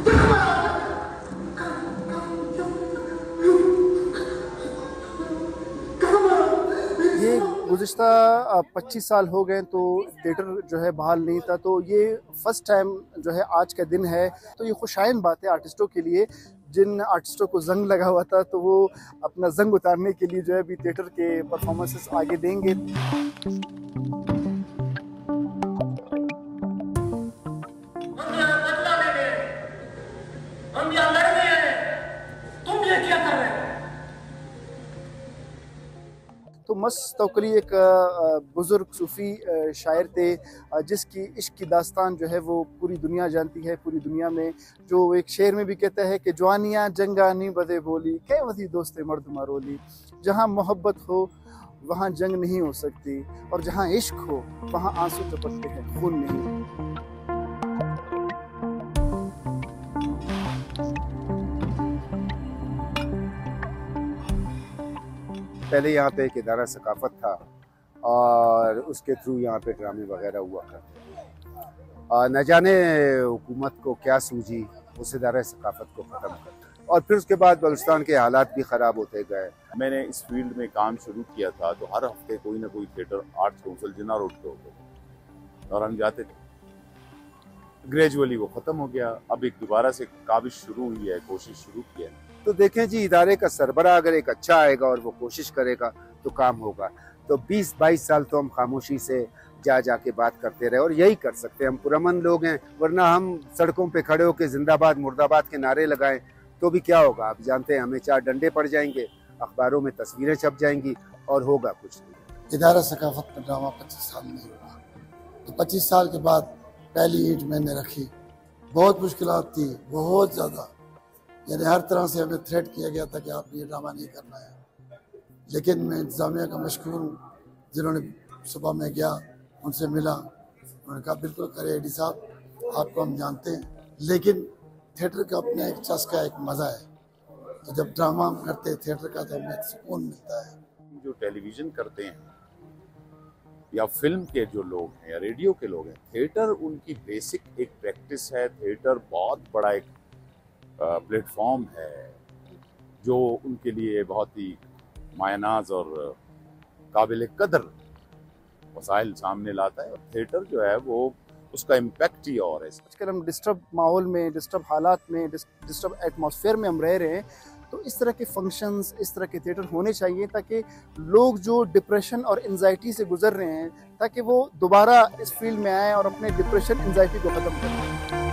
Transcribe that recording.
ये गुज़िश्ता 25 साल हो गए तो थिएटर जो है बहाल नहीं था, तो ये फर्स्ट टाइम जो है आज का दिन है। तो ये खुशाइन बात है आर्टिस्टों के लिए, जिन आर्टिस्टों को जंग लगा हुआ था तो वो अपना जंग उतारने के लिए जो है अभी थिएटर के परफॉर्मेंसेस आगे देंगे। तो मस्त तौकली एक बुज़ुर्ग सूफ़ी शायर थे, जिसकी इश्क की दास्तान जो है वो पूरी दुनिया जानती है। पूरी दुनिया में जो एक शेर में भी कहता है कि जवानियाँ जंगानी बदे बोली कै वसी दोस्ते मर्द मारोली। जहाँ मोहब्बत हो वहाँ जंग नहीं हो सकती, और जहाँ इश्क हो वहाँ आंसू टपकते हैं, खून नहीं। पहले यहाँ पे एक इदारा सकाफ़त था और उसके थ्रू यहाँ पे ड्रामे वगैरह हुआ करते। न जाने हुकूमत को क्या सूझी उस इदारा सकाफ़त को ख़त्म कर, और फिर उसके बाद बलूचिस्तान के हालात भी ख़राब होते गए। मैंने इस फील्ड में काम शुरू किया था तो हर हफ्ते कोई ना कोई थिएटर आर्ट्स काउंसिल जिन्ना रोड पे होते थे और हम जाते थे। ग्रेजुअली वो ख़त्म हो गया, अब एक दोबारा से काबिश शुरू हुई है, कोशिश शुरू की है। तो देखें जी, इदारे का सरबरा अगर एक अच्छा आएगा और वो कोशिश करेगा तो काम होगा। तो 20-22 साल तो हम खामोशी से जा के बात करते रहे, और यही कर सकते हैं। हम पुरअमन लोग हैं, वरना हम सड़कों पे खड़े होकर जिंदाबाद मुर्दाबाद के नारे लगाएं तो भी क्या होगा। आप जानते हैं, हमें 4 डंडे पड़ जाएंगे, अखबारों में तस्वीरें छप जाएंगी और होगा कुछ नहीं। इदारा सकाफत में ड्रामा 25 साल नहीं हुआ, तो 25 साल के बाद पहली ईंट मैंने रखी। बहुत मुश्किलात थी, बहुत ज़्यादा, यानी हर तरह से हमें थ्रेट किया गया था कि आप ये ड्रामा नहीं करना है। लेकिन मैं इंतज़ामिया का मशकूर, जिन्होंने सुबह में गया, उनसे मिला, उन्होंने कहा बिल्कुल करें एडी साहब, आपको हम जानते हैं। लेकिन थिएटर का अपना एक चस्का, एक मज़ा है। तो जब ड्रामा हम करते हैं थिएटर का तो हमें सुकून मिलता है। जो टेलीविज़न करते हैं या फिल्म के जो लोग हैं या रेडियो के लोग हैं, थिएटर उनकी बेसिक एक प्रैक्टिस है। थिएटर बहुत बड़ा एक प्लेटफॉर्म है जो उनके लिए बहुत ही मायनाज और काबिल कदर वसाइल सामने लाता है। और थिएटर जो है वो उसका इम्पैक्ट ही और है। आजकल हम डिस्टर्ब माहौल में, डिस्टर्ब हालात में, डिस्टर्ब एटमॉस्फेयर में हम रह रहे हैं, तो इस तरह के फंक्शंस, इस तरह के थिएटर होने चाहिए ताकि लोग जो डिप्रेशन और एंजाइटी से गुजर रहे हैं, ताकि वो दोबारा इस फील्ड में आए और अपने डिप्रेशन एंजाइटी को ख़त्म करें।